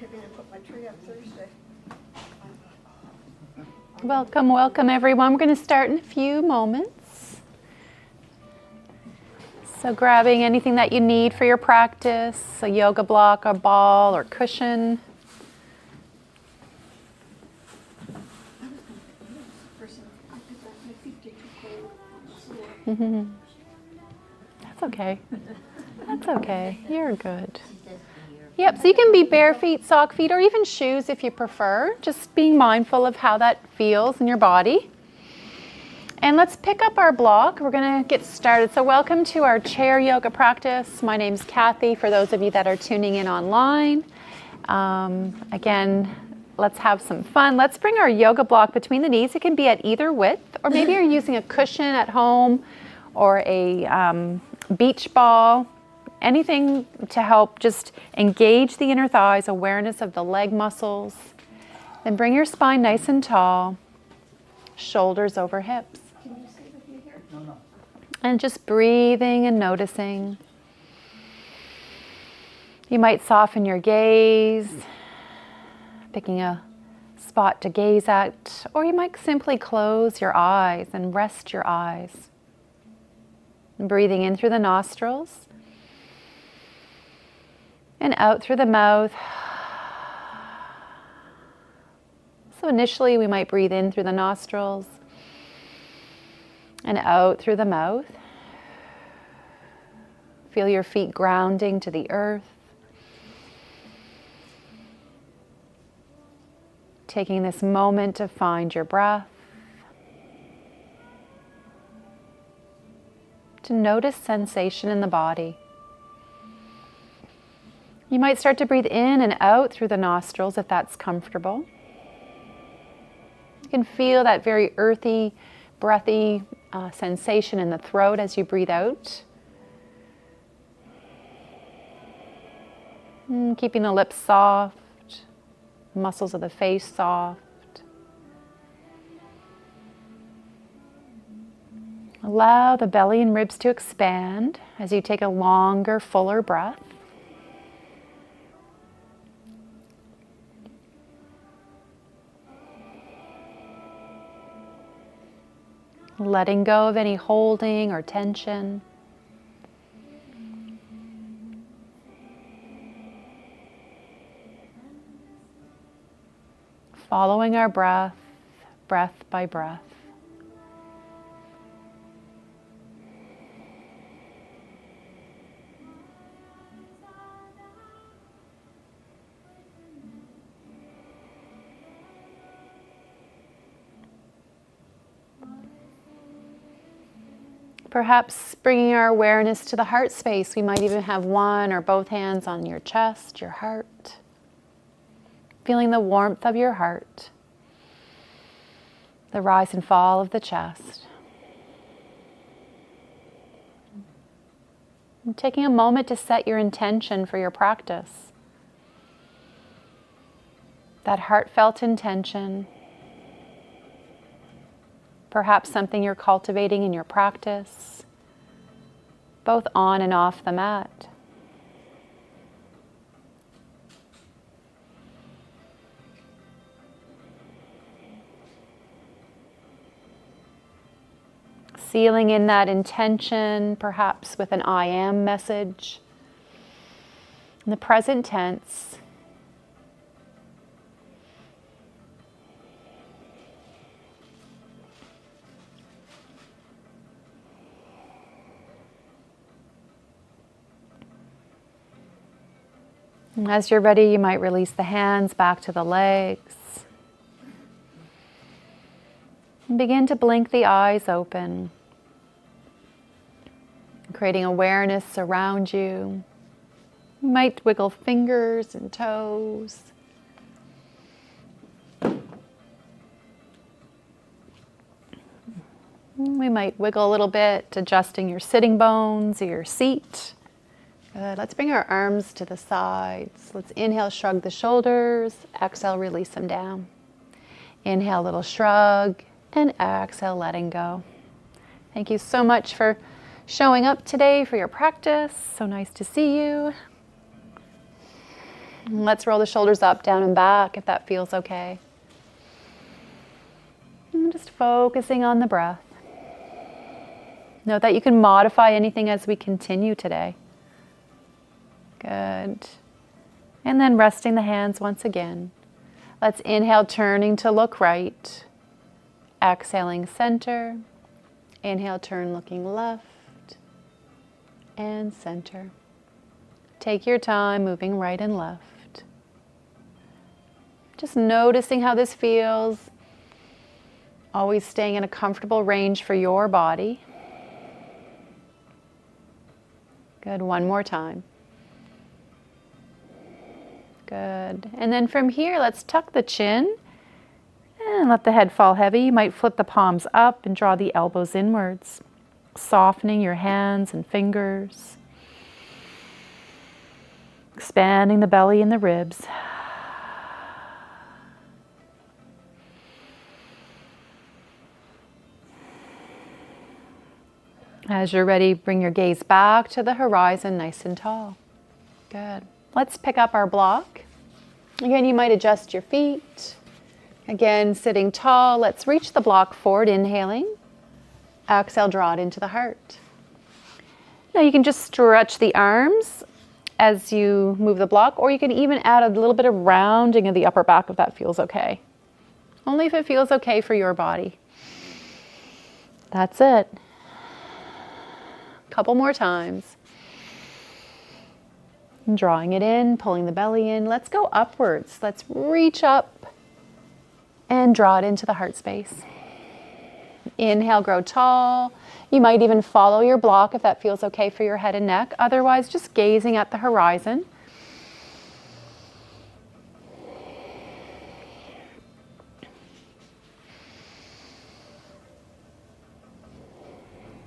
okay if I put my tree up Thursday? Welcome, welcome everyone. We're going to start in a few moments. So grabbing anything that you need for your practice, a yoga block, a ball, or cushion. That's okay. That's okay. You're good. Yep, so you can be bare feet, sock feet, or even shoes if you prefer. Just being mindful of how that feels in your body. And let's pick up our block. We're going to get started. So welcome to our chair yoga practice. My name's Cathy, for those of you that are tuning in online. Again, let's have some fun. Let's bring our yoga block between the knees. It can be at either width, or maybe you're using a cushion at home or a beach ball. Anything to help just engage the inner thighs, awareness of the leg muscles. Then bring your spine nice and tall, shoulders over hips. Can you stay with me here? No. And just breathing and noticing. You might soften your gaze, picking a spot to gaze at, or you might simply close your eyes and rest your eyes. And breathing in through the nostrils and out through the mouth. So initially we might breathe in through the nostrils and out through the mouth. Feel your feet grounding to the earth. Taking this moment to find your breath. To notice sensation in the body. You might start to breathe in and out through the nostrils if that's comfortable. You can feel that very earthy, breathy sensation in the throat as you breathe out. Keeping the lips soft, muscles of the face soft. Allow the belly and ribs to expand as you take a longer, fuller breath. Letting go of any holding or tension. Following our breath, breath by breath. Perhaps bringing our awareness to the heart space. We might even have one or both hands on your chest, your heart. Feeling the warmth of your heart. The rise and fall of the chest. And taking a moment to set your intention for your practice. That heartfelt intention. Perhaps something you're cultivating in your practice, both on and off the mat. Sealing in that intention, perhaps with an I am message. In the present tense. And as you're ready, you might release the hands back to the legs. And begin to blink the eyes open, creating awareness around you. You might wiggle fingers and toes. We might wiggle a little bit, adjusting your sitting bones or your seat. Good. Let's bring our arms to the sides. Let's inhale, shrug the shoulders. Exhale, release them down. Inhale, little shrug. And exhale, letting go. Thank you so much for showing up today for your practice. So nice to see you. And let's roll the shoulders up, down, and back if that feels okay. And just focusing on the breath. Note that you can modify anything as we continue today. Good. And then resting the hands once again. Let's inhale, turning to look right. Exhaling, center. Inhale, turn, looking left. And center. Take your time, moving right and left. Just noticing how this feels. Always staying in a comfortable range for your body. Good, one more time. Good. And then from here, let's tuck the chin and let the head fall heavy. You might flip the palms up and draw the elbows inwards, softening your hands and fingers, expanding the belly and the ribs. As you're ready, bring your gaze back to the horizon, nice and tall. Good. Let's pick up our block. Again, you might adjust your feet. Again, sitting tall. Let's reach the block forward, inhaling. Exhale, draw it into the heart. Now you can just stretch the arms as you move the block, or you can even add a little bit of rounding of the upper back if that feels okay. Only if it feels okay for your body. That's it. Couple more times. Drawing it in, pulling the belly in. Let's go upwards. Let's reach up and draw it into the heart space. Inhale, grow tall. You might even follow your block if that feels okay for your head and neck. Otherwise, just gazing at the horizon.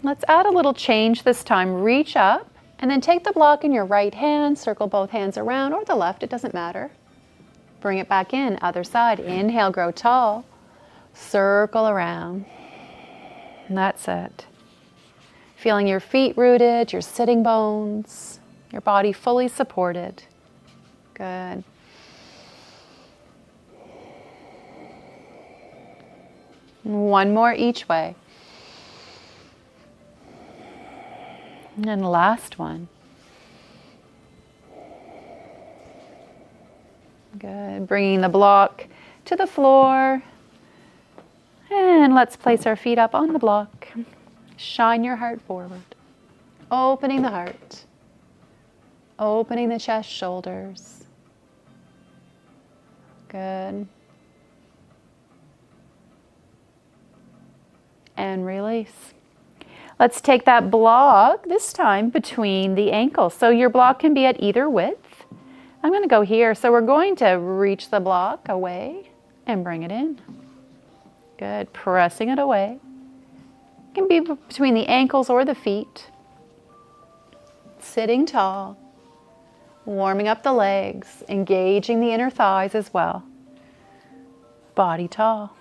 Let's add a little change this time. Reach up and then take the block in your right hand, circle both hands around, or the left, it doesn't matter. Bring it back in, other side. Inhale, grow tall. Circle around. And that's it. Feeling your feet rooted, your sitting bones, your body fully supported. Good. One more each way. And last one. Good. Bringing the block to the floor. And let's place our feet up on the block. Shine your heart forward. Opening the heart. Opening the chest, shoulders. Good. And release. Let's take that block, this time between the ankles. So your block can be at either width. I'm going to go here. So we're going to reach the block away and bring it in. Good. Pressing it away. It can be between the ankles or the feet. Sitting tall. Warming up the legs. Engaging the inner thighs as well. Body tall.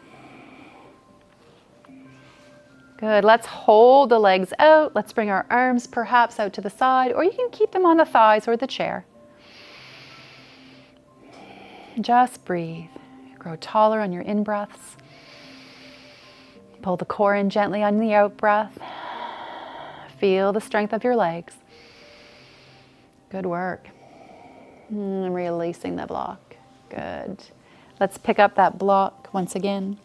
Good. Let's hold the legs out. Let's bring our arms perhaps out to the side, or you can keep them on the thighs or the chair. Just breathe. Grow taller on your in-breaths. Pull the core in gently on the out-breath. Feel the strength of your legs. Good work. And releasing the block. Good. Let's pick up that block once again.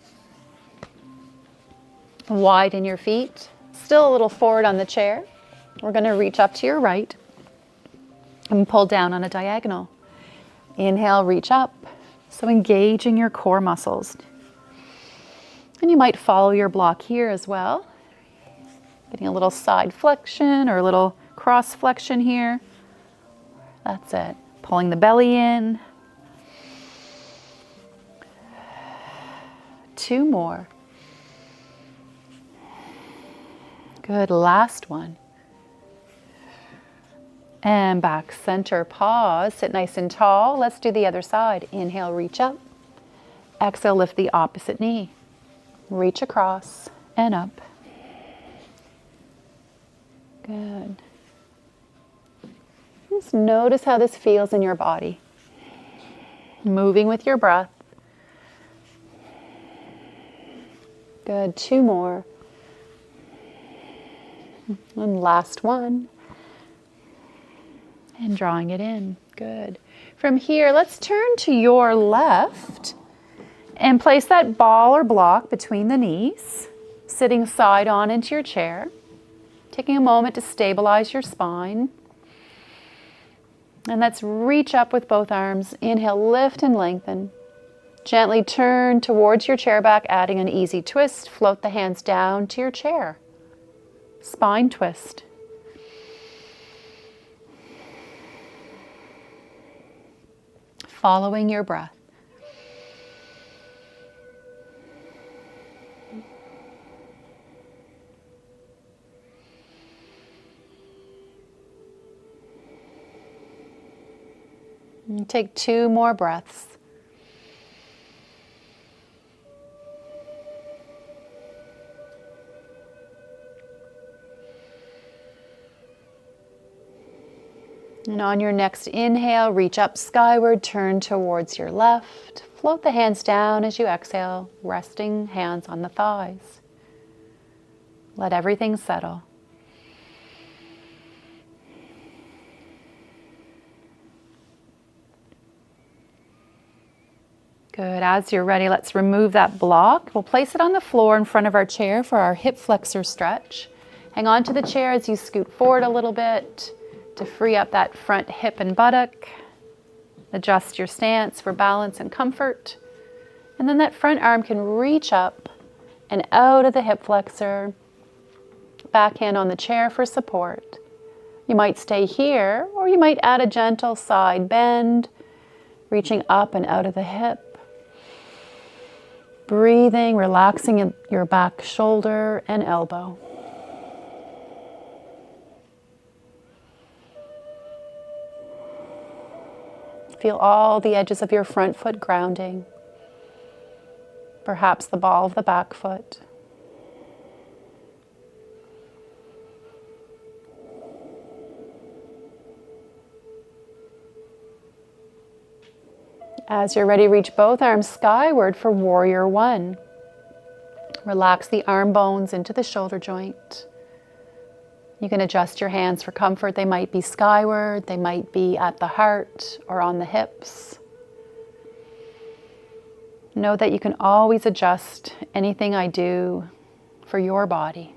Widen your feet, still a little forward on the chair. We're going to reach up to your right and pull down on a diagonal. Inhale, reach up. So engaging your core muscles. And you might follow your block here as well. Getting a little side flexion or a little cross flexion here. That's it. Pulling the belly in. 2 more. Good, last one. And back, center, pause, sit nice and tall. Let's do the other side. Inhale, reach up. Exhale, lift the opposite knee. Reach across and up. Good. Just notice how this feels in your body. Moving with your breath. Good. 2 more. And last one. And drawing it in. Good. From here, let's turn to your left and place that ball or block between the knees, sitting side on into your chair. Taking a moment to stabilize your spine. And let's reach up with both arms. Inhale, lift and lengthen. Gently turn towards your chair back, adding an easy twist. Float the hands down to your chair. Spine twist. Following your breath. And take 2 more breaths. And on your next inhale, reach up skyward, turn towards your left. Float the hands down as you exhale, resting hands on the thighs. Let everything settle. Good. As you're ready, let's remove that block. We'll place it on the floor in front of our chair for our hip flexor stretch. Hang on to the chair as you scoot forward a little bit to free up that front hip and buttock. Adjust your stance for balance and comfort. And then that front arm can reach up and out of the hip flexor. Backhand on the chair for support. You might stay here, or you might add a gentle side bend, reaching up and out of the hip. Breathing, relaxing your back shoulder and elbow. Feel all the edges of your front foot grounding. Perhaps the ball of the back foot. As you're ready, reach both arms skyward for Warrior One. Relax the arm bones into the shoulder joint. You can adjust your hands for comfort. They might be skyward, they might be at the heart or on the hips. Know that you can always adjust anything I do for your body.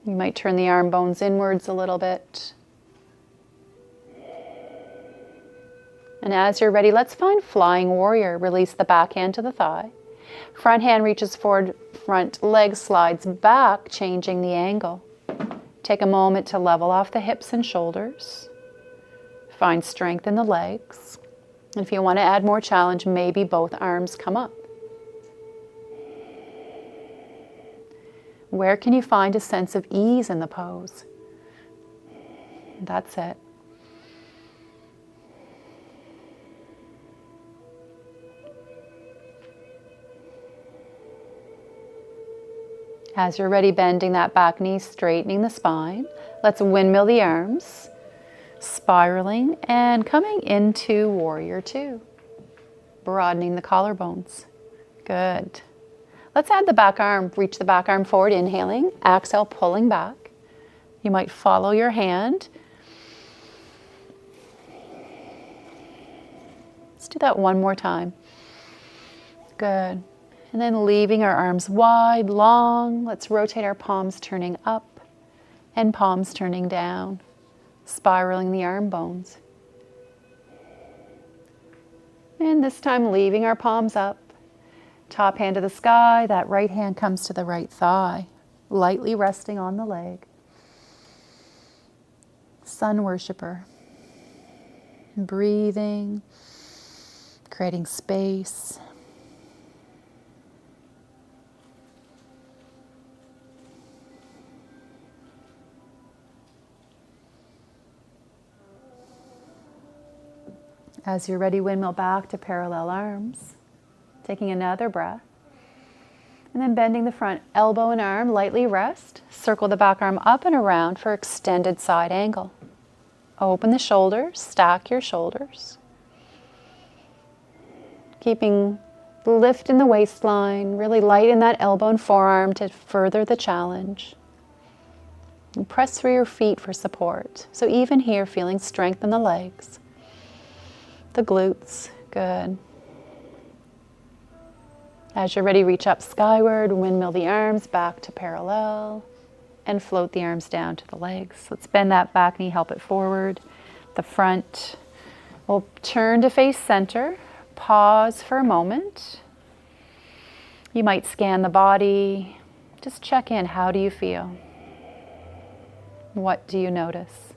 You might turn the arm bones inwards a little bit. And as you're ready, let's find Flying Warrior. Release the back hand to the thigh. Front hand reaches forward, front leg slides back, changing the angle. Take a moment to level off the hips and shoulders. Find strength in the legs. And if you want to add more challenge, maybe both arms come up. Where can you find a sense of ease in the pose? That's it. As you're ready, bending that back knee, straightening the spine. Let's windmill the arms, spiraling and coming into Warrior Two. Broadening the collarbones. Good. Let's add the back arm, reach the back arm forward, inhaling, exhale, pulling back. You might follow your hand. Let's do that one more time. Good. And then leaving our arms wide, long. Let's rotate our palms turning up and palms turning down, spiraling the arm bones. And this time leaving our palms up, top hand to the sky, that right hand comes to the right thigh, lightly resting on the leg. Sun worshiper. Breathing, creating space. As you're ready, windmill back to parallel arms. Taking another breath. And then bending the front elbow and arm, lightly rest. Circle the back arm up and around for extended side angle. Open the shoulders, stack your shoulders. Keeping the lift in the waistline, really light in that elbow and forearm to further the challenge. And press through your feet for support. So even here, feeling strength in the legs, the glutes, good. As you're ready, reach up skyward, windmill the arms back to parallel, and float the arms down to the legs. Let's bend that back knee, help it forward. The front will turn to face center. Pause for a moment. You might scan the body. Just check in. How do you feel? What do you notice?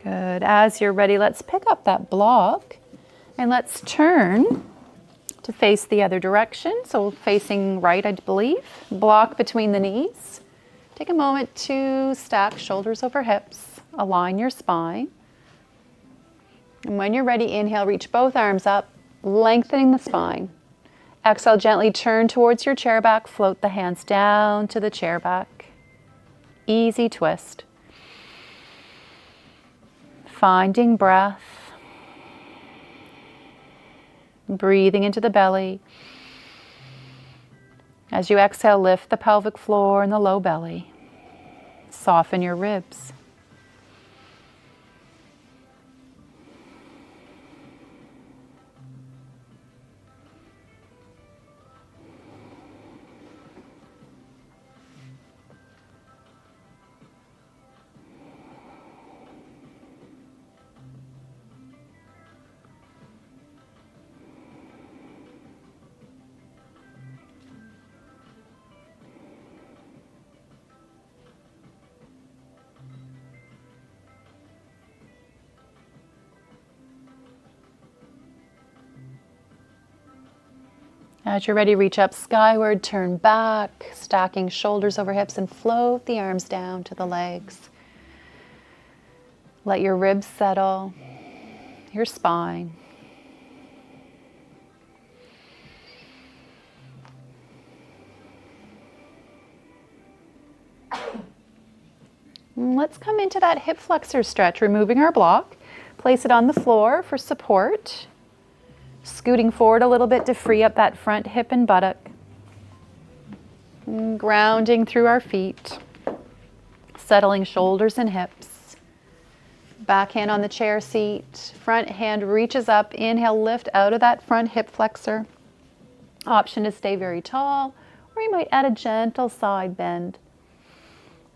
Good. As you're ready, let's pick up that block and let's turn to face the other direction. So facing right, I believe. Block between the knees. Take a moment to stack shoulders over hips. Align your spine. And when you're ready, inhale, reach both arms up, lengthening the spine. Exhale, gently turn towards your chair back. Float the hands down to the chair back. Easy twist. Finding breath. Breathing into the belly. As you exhale, lift the pelvic floor and the low belly. Soften your ribs. As you're ready, reach up skyward, turn back, stacking shoulders over hips and float the arms down to the legs. Let your ribs settle, your spine. And let's come into that hip flexor stretch, removing our block. Place it on the floor for support. Scooting forward a little bit to free up that front hip and buttock. And grounding through our feet. Settling shoulders and hips. Back hand on the chair seat. Front hand reaches up. Inhale, lift out of that front hip flexor. Option to stay very tall, or you might add a gentle side bend.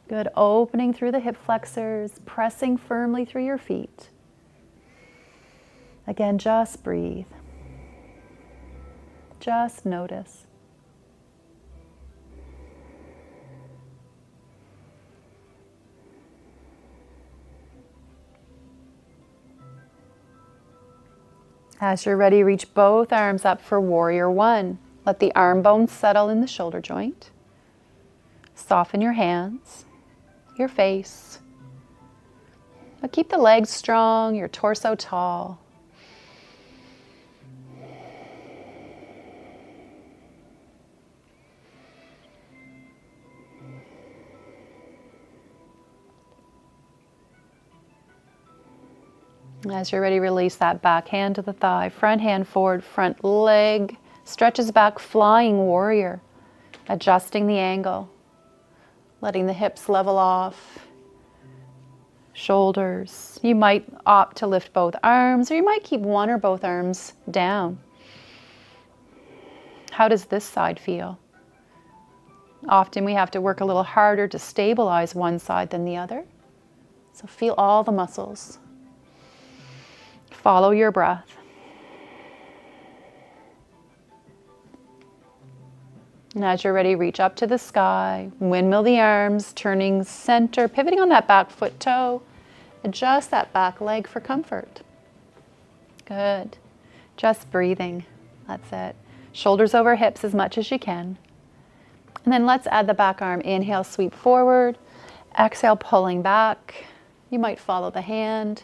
Good, opening through the hip flexors, pressing firmly through your feet. Again, just breathe. Just notice. As you're ready, reach both arms up for warrior one. Let the arm bones settle in the shoulder joint. Soften your hands, your face. But keep the legs strong, your torso tall. As you're ready, release that back hand to the thigh, front hand forward, front leg stretches back, flying warrior, adjusting the angle, letting the hips level off, shoulders. You might opt to lift both arms, or you might keep one or both arms down. How does this side feel? Often we have to work a little harder to stabilize one side than the other. So feel all the muscles. Follow your breath. And as you're ready, reach up to the sky, windmill the arms, turning center, pivoting on that back foot toe. Adjust that back leg for comfort. Good. Just breathing. That's it. Shoulders over hips as much as you can. And then let's add the back arm. Inhale, sweep forward. Exhale, pulling back. You might follow the hand.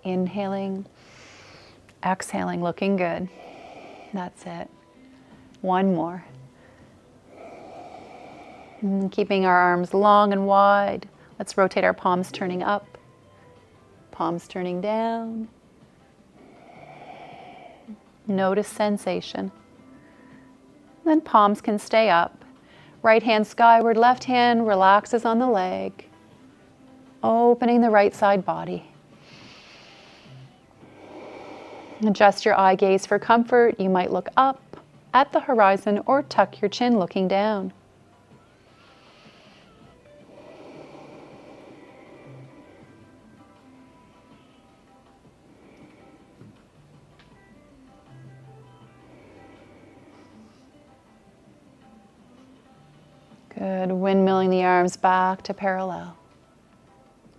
Inhaling. Exhaling, looking good. That's it. One more. And keeping our arms long and wide. Let's rotate our palms turning up, palms turning down. Notice sensation. Then palms can stay up. Right hand skyward, left hand relaxes on the leg. Opening the right side body. Adjust your eye gaze for comfort. You might look up at the horizon or tuck your chin looking down. Good. Windmilling the arms back to parallel.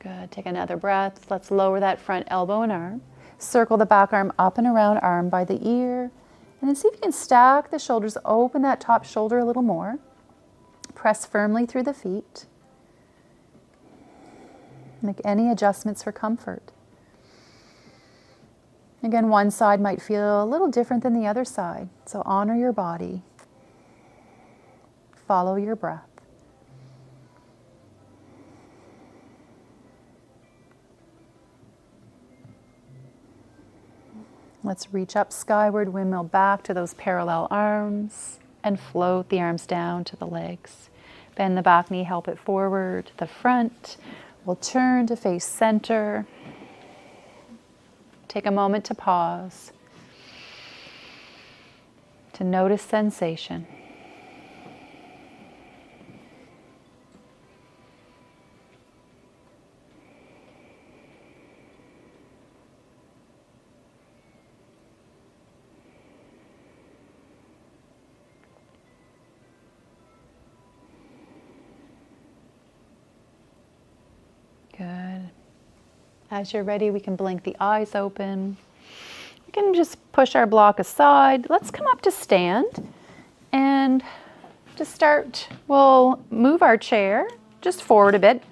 Good. Take another breath. Let's lower that front elbow and arm. Circle the back arm up and around, arm by the ear. And then see if you can stack the shoulders, open that top shoulder a little more. Press firmly through the feet. Make any adjustments for comfort. Again, one side might feel a little different than the other side, so honor your body. Follow your breath. Let's reach up skyward, windmill back to those parallel arms, and float the arms down to the legs. Bend the back knee, help it forward, the front. We'll turn to face center. Take a moment to pause, to notice sensation. Good. As you're ready, we can blink the eyes open. We can just push our block aside. Let's come up to stand. And to start, we'll move our chair just forward a bit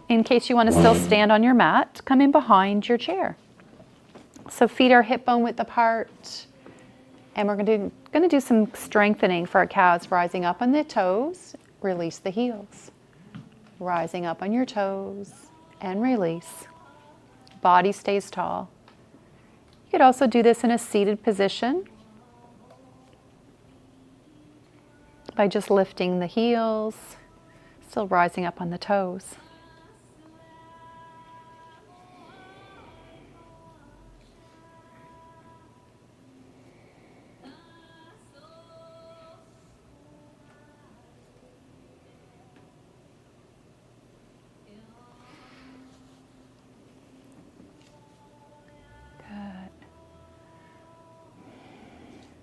in case you want to still stand on your mat. Come in behind your chair. So feet are hip bone width apart. And we're going to do some strengthening for our calves, rising up on the toes. Release the heels. Rising up on your toes. And release. Body stays tall. You could also do this in a seated position by just lifting the heels, still rising up on the toes.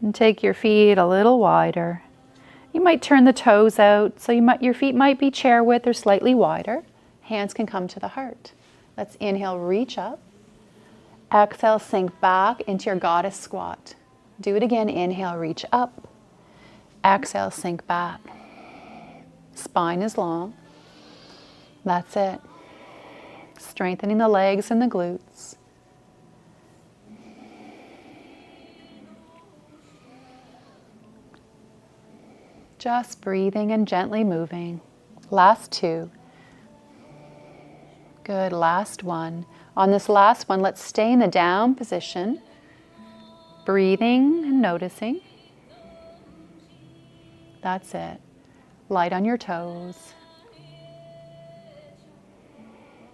And take your feet a little wider. You might turn the toes out, so your feet might be chair width or slightly wider. Hands can come to the heart. Let's inhale, reach up. Exhale, sink back into your goddess squat. Do it again. Inhale, reach up. Exhale, sink back. Spine is long. That's it. Strengthening the legs and the glutes. Just breathing and gently moving. Last two. Good, last one. On this last one, let's stay in the down position. Breathing and noticing. That's it. Light on your toes.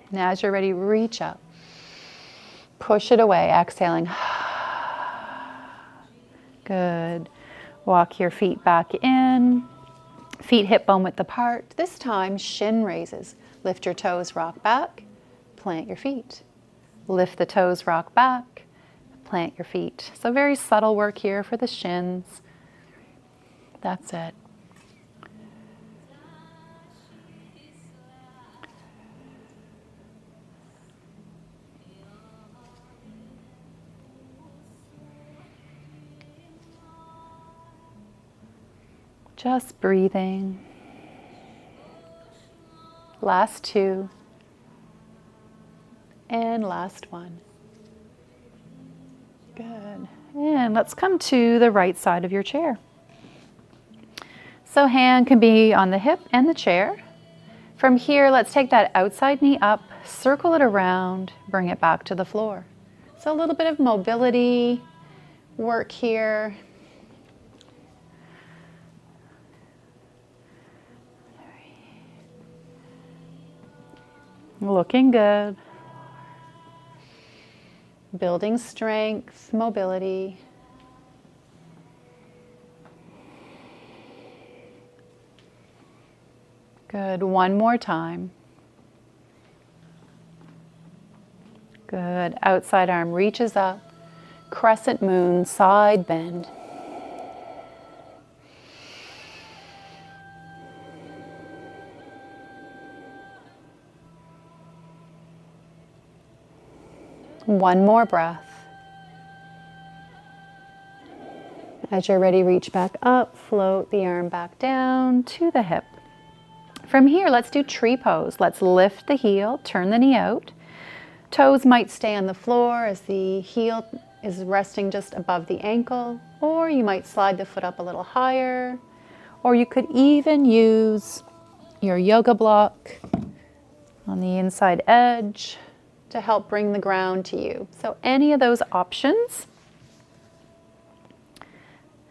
Now as you're ready, reach up. Push it away, exhaling. Good. Walk your feet back in. Feet hip bone width apart. This time, shin raises. Lift your toes, rock back. Plant your feet. Lift the toes, rock back. Plant your feet. So very subtle work here for the shins. That's it. Just breathing. Last two. And last one. Good. And let's come to the right side of your chair. So hand can be on the hip and the chair. From here, let's take that outside knee up, circle it around, bring it back to the floor. So a little bit of mobility work here. Looking good. Building strength, mobility. Good. One more time. Good. Outside arm reaches up. Crescent moon, side bend. One more breath. As you're ready, reach back up, float the arm back down to the hip. From here, let's do tree pose. Let's lift the heel, turn the knee out. Toes might stay on the floor as the heel is resting just above the ankle, or you might slide the foot up a little higher, or you could even use your yoga block on the inside edge to help bring the ground to you. So any of those options.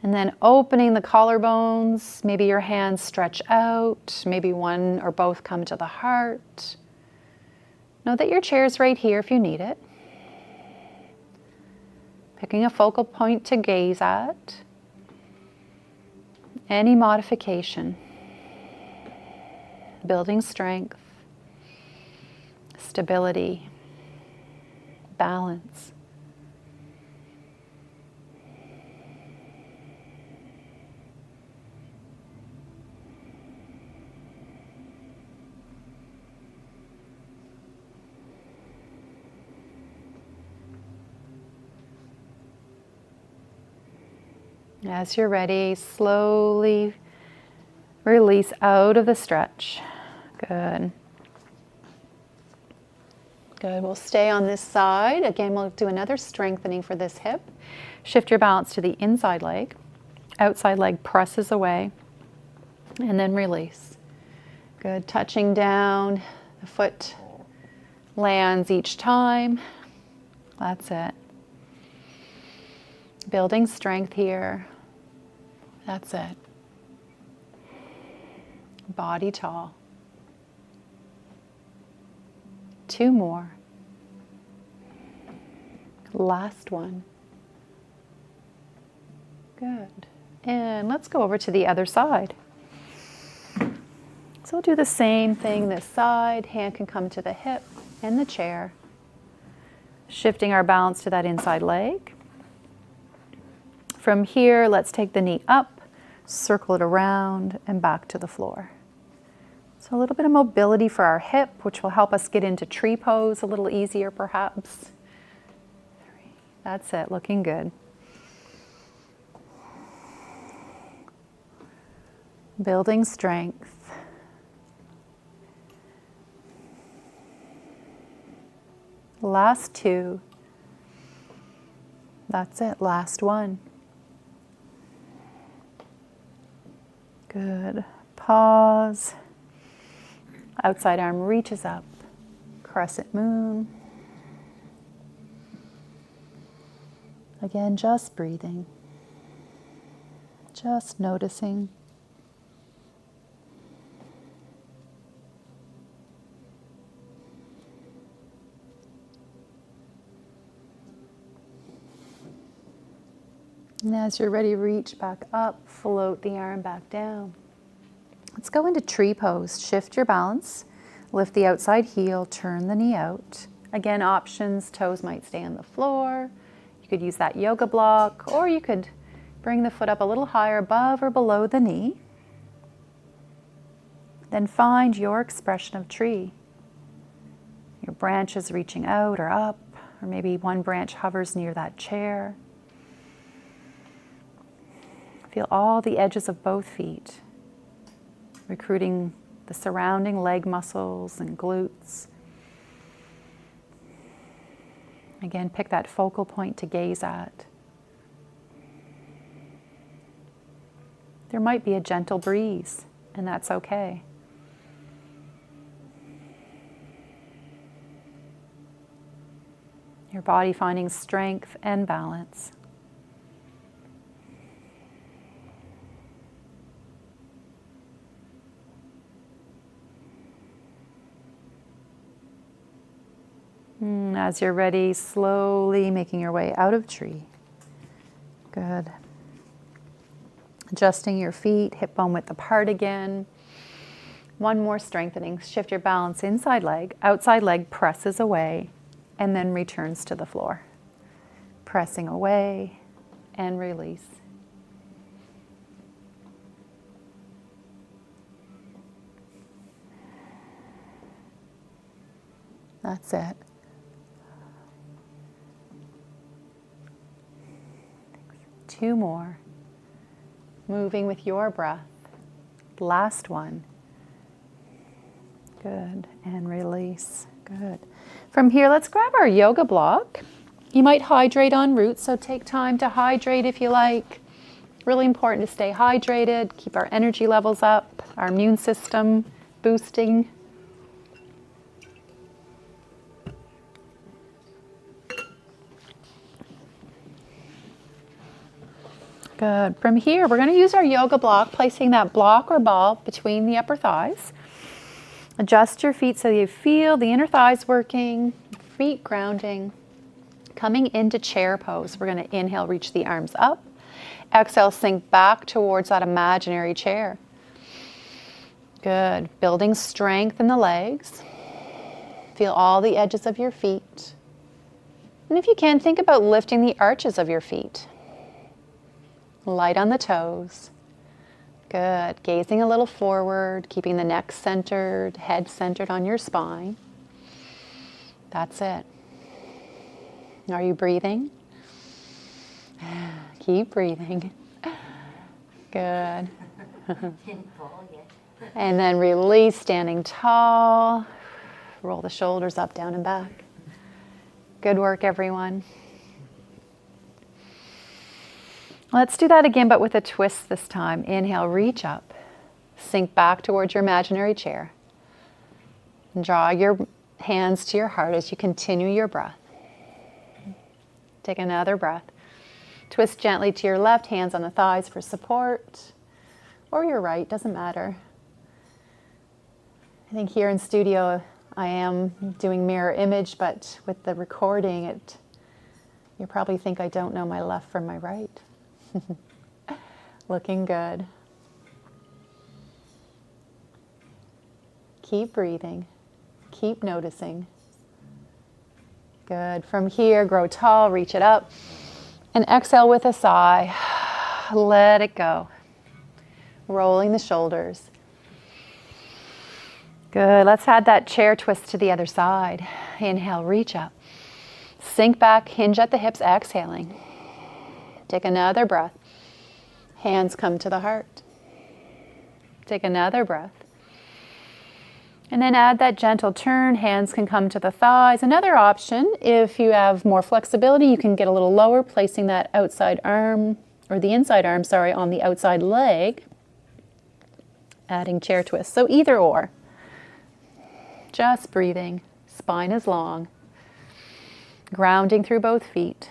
And then opening the collarbones, maybe your hands stretch out, maybe one or both come to the heart. Know that your chair is right here if you need it. Picking a focal point to gaze at. Any modification. Building strength, stability, balance. As you're ready, slowly release out of the stretch. Good. Good. We'll stay on this side. Again, we'll do another strengthening for this hip. Shift your balance to the inside leg. Outside leg presses away. And then release. Good. Touching down. The foot lands each time. That's it. Building strength here. That's it. Body tall. 2 more. Last one. Good. And let's go over to the other side. So we'll do the same thing this side. Hand can come to the hip and the chair. Shifting our balance to that inside leg. From here, let's take the knee up, circle it around, and back to the floor. So a little bit of mobility for our hip, which will help us get into tree pose a little easier perhaps. That's it, looking good. Building strength. Last 2. That's it, last one. Good. Pause. Outside arm reaches up. Crescent moon. Again, just breathing. Just noticing. And as you're ready, reach back up, float the arm back down. Let's go into tree pose. Shift your balance, lift the outside heel, turn the knee out. Again, options, toes might stay on the floor. You could use that yoga block, or you could bring the foot up a little higher above or below the knee. Then find your expression of tree. Your branches reaching out or up, or maybe one branch hovers near that chair. Feel all the edges of both feet, recruiting the surrounding leg muscles and glutes. Again, pick that focal point to gaze at. There might be a gentle breeze, and that's okay. Your body finding strength and balance. As you're ready, slowly making your way out of tree. Good. Adjusting your feet, hip bone width apart again. One more strengthening. Shift your balance, inside leg, outside leg presses away, and then returns to the floor. Pressing away and release. That's it. Two more. Moving with your breath. Last one. Good. And release. Good. From here, let's grab our yoga block. You might hydrate en route, so take time to hydrate if you like. Really important to stay hydrated, keep our energy levels up, our immune system boosting. Good. From here, we're going to use our yoga block, placing that block or ball between the upper thighs. Adjust your feet so you feel the inner thighs working, feet grounding. Coming into chair pose, we're going to inhale, reach the arms up. Exhale, sink back towards that imaginary chair. Good. Building strength in the legs. Feel all the edges of your feet. And if you can, think about lifting the arches of your feet. Light on the toes. Good. Gazing a little forward, keeping the neck centered, head centered on your spine. That's it. Are you breathing? Keep breathing. Good. And then release, standing tall. Roll the shoulders up, down, and back. Good work, everyone. Let's do that again, but with a twist this time. Inhale, reach up. Sink back towards your imaginary chair. And draw your hands to your heart as you continue your breath. Take another breath. Twist gently to your left, hands on the thighs for support. Or your right, doesn't matter. I think here in studio, I am doing mirror image, but with the recording, you probably think I don't know my left from my right. Looking good. Keep breathing. Keep noticing. Good. From here, grow tall, reach it up. And exhale with a sigh. Let it go. Rolling the shoulders. Good. Let's add that chair twist to the other side. Inhale, reach up. Sink back, hinge at the hips, exhaling. Take another breath. Hands come to the heart. Take another breath. And then add that gentle turn. Hands can come to the thighs. Another option, if you have more flexibility, you can get a little lower, placing that outside arm, or the inside arm, sorry, on the outside leg. Adding chair twist. So either or. Just breathing. Spine is long. Grounding through both feet.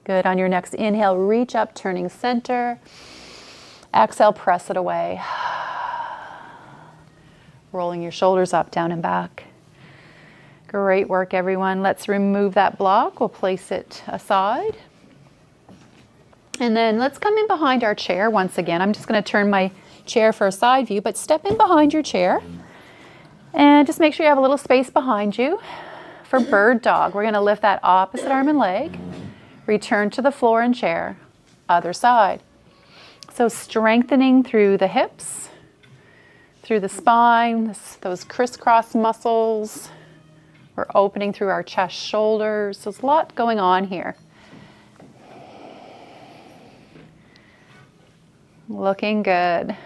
Good. On your next inhale, reach up, turning center. Exhale, press it away. Rolling your shoulders up, down, and back. Great work, everyone. Let's remove that block. We'll place it aside. And then let's come in behind our chair once again. I'm just going to turn my chair for a side view, but step in behind your chair. And just make sure you have a little space behind you for bird dog. We're going to lift that opposite arm and leg. Return to the floor and chair. Other side. So strengthening through the hips, through the spine, those crisscross muscles. We're opening through our chest, shoulders. There's a lot going on here. Looking good.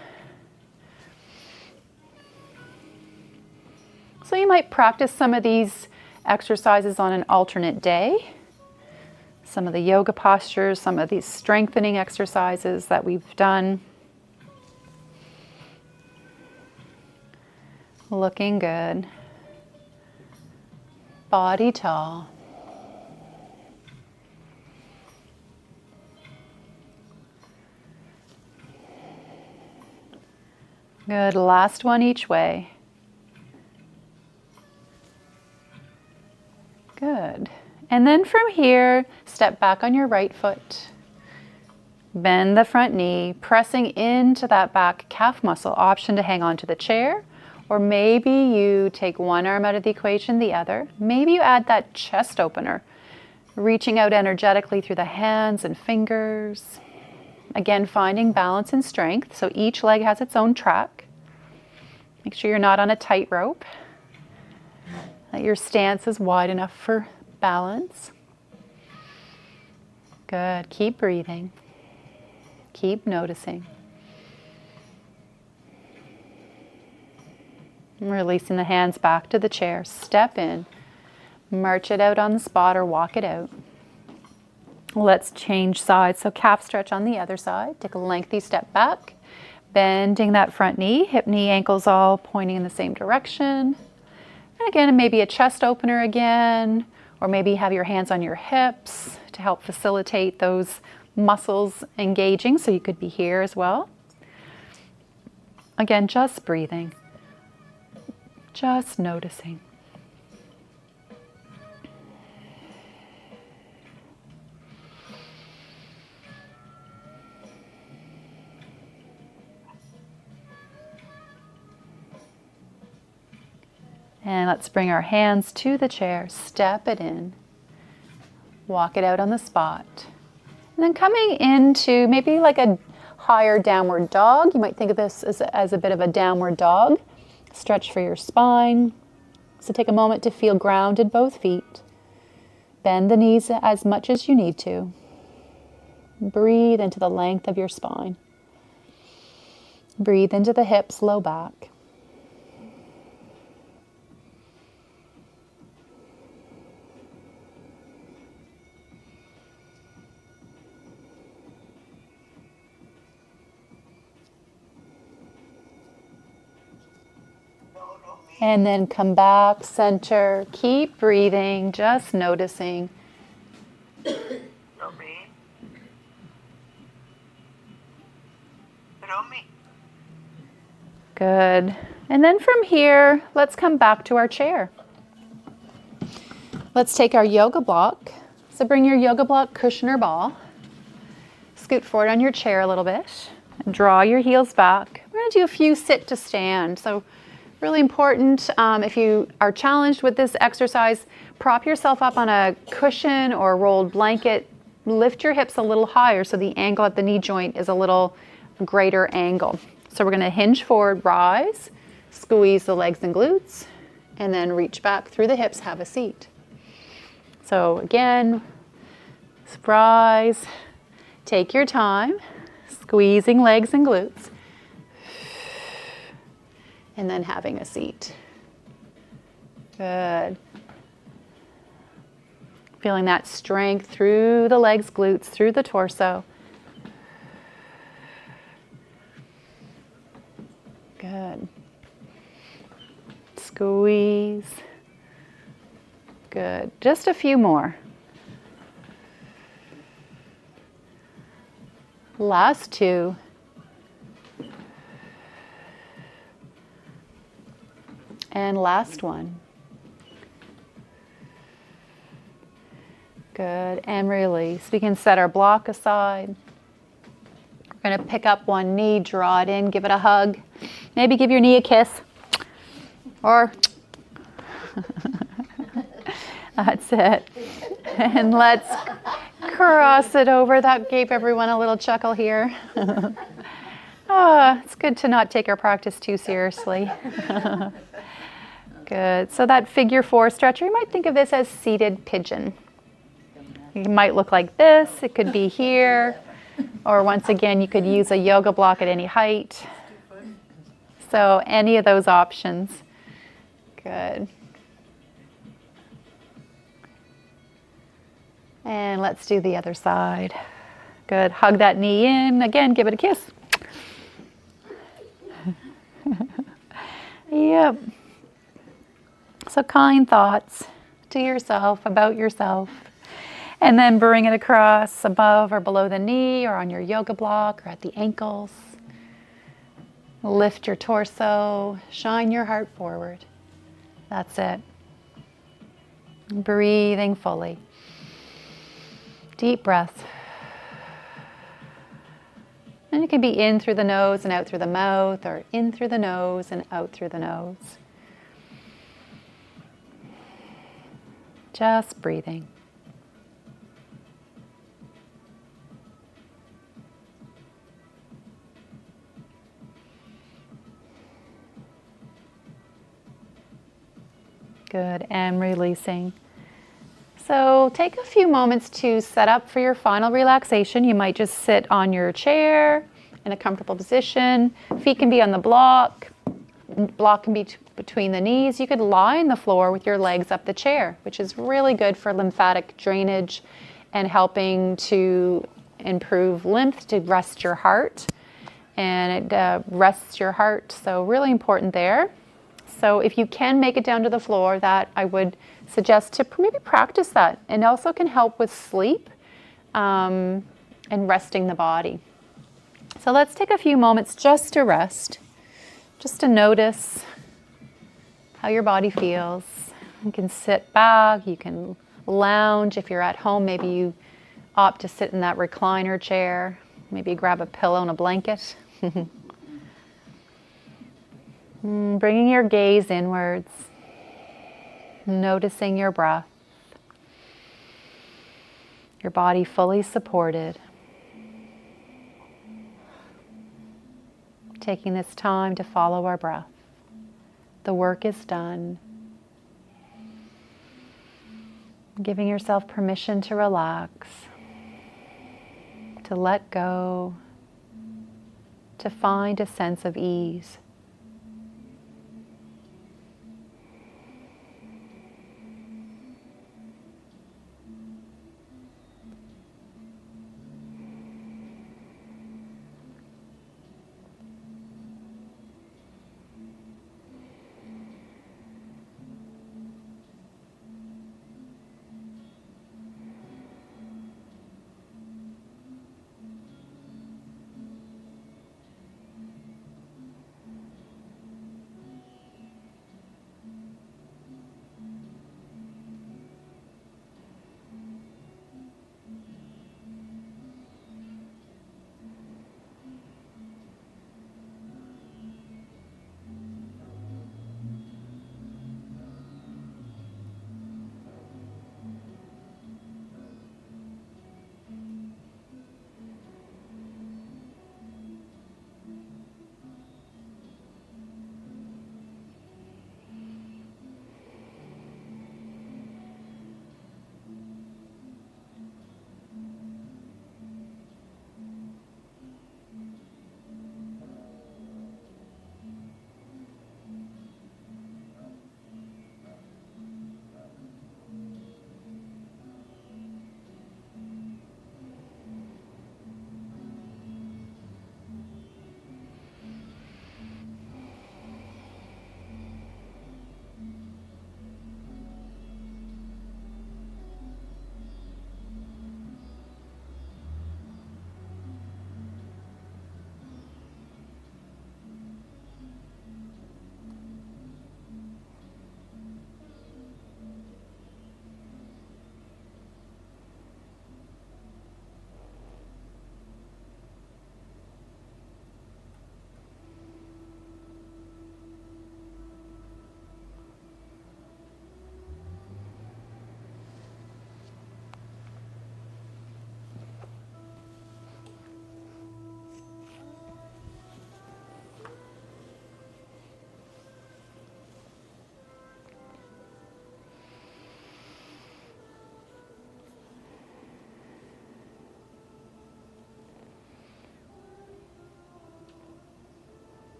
So you might practice some of these exercises on an alternate day. Some of the yoga postures, some of these strengthening exercises that we've done. Looking good. Body tall. Good. Last one each way. Good. And then from here, step back on your right foot. Bend the front knee, pressing into that back calf muscle. Option to hang on to the chair, or maybe you take one arm out of the equation, the other. Maybe you add that chest opener, reaching out energetically through the hands and fingers. Again, finding balance and strength. So each leg has its own track. Make sure you're not on a tightrope. That your stance is wide enough for balance. Good. Keep breathing. Keep noticing. And releasing the hands back to the chair. Step in. March it out on the spot or walk it out. Let's change sides. So calf stretch on the other side. Take a lengthy step back. Bending that front knee. Hip, knee, ankles all pointing in the same direction. And again, maybe a chest opener again. Or maybe have your hands on your hips to help facilitate those muscles engaging. So you could be here as well. Again, just breathing. Just noticing. And let's bring our hands to the chair, step it in, walk it out on the spot. And then coming into maybe like a higher downward dog. You might think of this as a bit of a downward dog. Stretch for your spine. So take a moment to feel grounded, both feet. Bend the knees as much as you need to. Breathe into the length of your spine. Breathe into the hips, low back. And then come back, center, keep breathing, just noticing. Good. And then from here, let's come back to our chair. Let's take our yoga block. So bring your yoga block cushion or ball. Scoot forward on your chair a little bit. Draw your heels back. We're going to do a few sit to stand. So really important, if you are challenged with this exercise, prop yourself up on a cushion or rolled blanket. Lift your hips a little higher so the angle at the knee joint is a little greater angle. So we're going to hinge forward, rise, squeeze the legs and glutes, and then reach back through the hips, have a seat. So again, rise, take your time, squeezing legs and glutes. And then having a seat. Good. Feeling that strength through the legs, glutes, through the torso. Good. Squeeze. Good. Just a few more. Last two. And last one. Good, and release. We can set our block aside. We're going to pick up one knee, draw it in, give it a hug. Maybe give your knee a kiss. Or, that's it. And let's cross it over. That gave everyone a little chuckle here. It's good to not take our practice too seriously. Good. So that figure four stretcher, you might think of this as seated pigeon. It might look like this. It could be here. Or once again, you could use a yoga block at any height. So any of those options. Good. And let's do the other side. Good. Hug that knee in. Again, give it a kiss. Yep. So kind thoughts to yourself, about yourself. And then bring it across above or below the knee or on your yoga block or at the ankles. Lift your torso. Shine your heart forward. That's it. Breathing fully. Deep breath. And it can be in through the nose and out through the mouth, or in through the nose and out through the nose. Just breathing. Good, and releasing. So take a few moments to set up for your final relaxation. You might just sit on your chair in a comfortable position. Feet can be on the block. Block can be between the knees. You could lie on the floor with your legs up the chair, which is really good for lymphatic drainage and helping to improve lymph, to rest your heart. And it rests your heart, so really important there. So if you can make it down to the floor, that I would suggest to maybe practice that. And also can help with sleep and resting the body. So let's take a few moments just to rest, just to notice how your body feels. You can sit back, you can lounge. If you're at home, maybe you opt to sit in that recliner chair. Maybe grab a pillow and a blanket. Bringing your gaze inwards, noticing your breath, your body fully supported. Taking this time to follow our breath. The work is done. Giving yourself permission to relax, to let go, to find a sense of ease.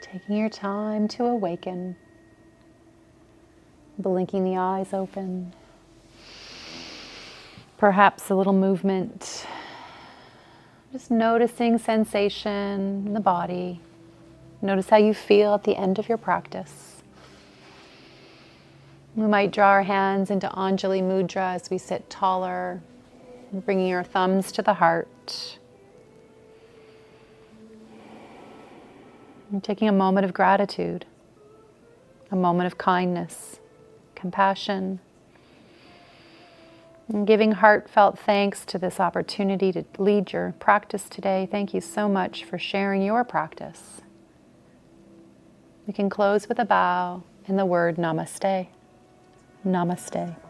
Taking your time to awaken, blinking the eyes open. Perhaps a little movement. Just noticing sensation in the body. Notice how you feel at the end of your practice. We might draw our hands into Anjali Mudra as we sit taller, bringing our thumbs to the heart. And taking a moment of gratitude, a moment of kindness, compassion, and giving heartfelt thanks to this opportunity to lead your practice today. Thank you so much for sharing your practice. We can close with a bow and the word namaste. Namaste.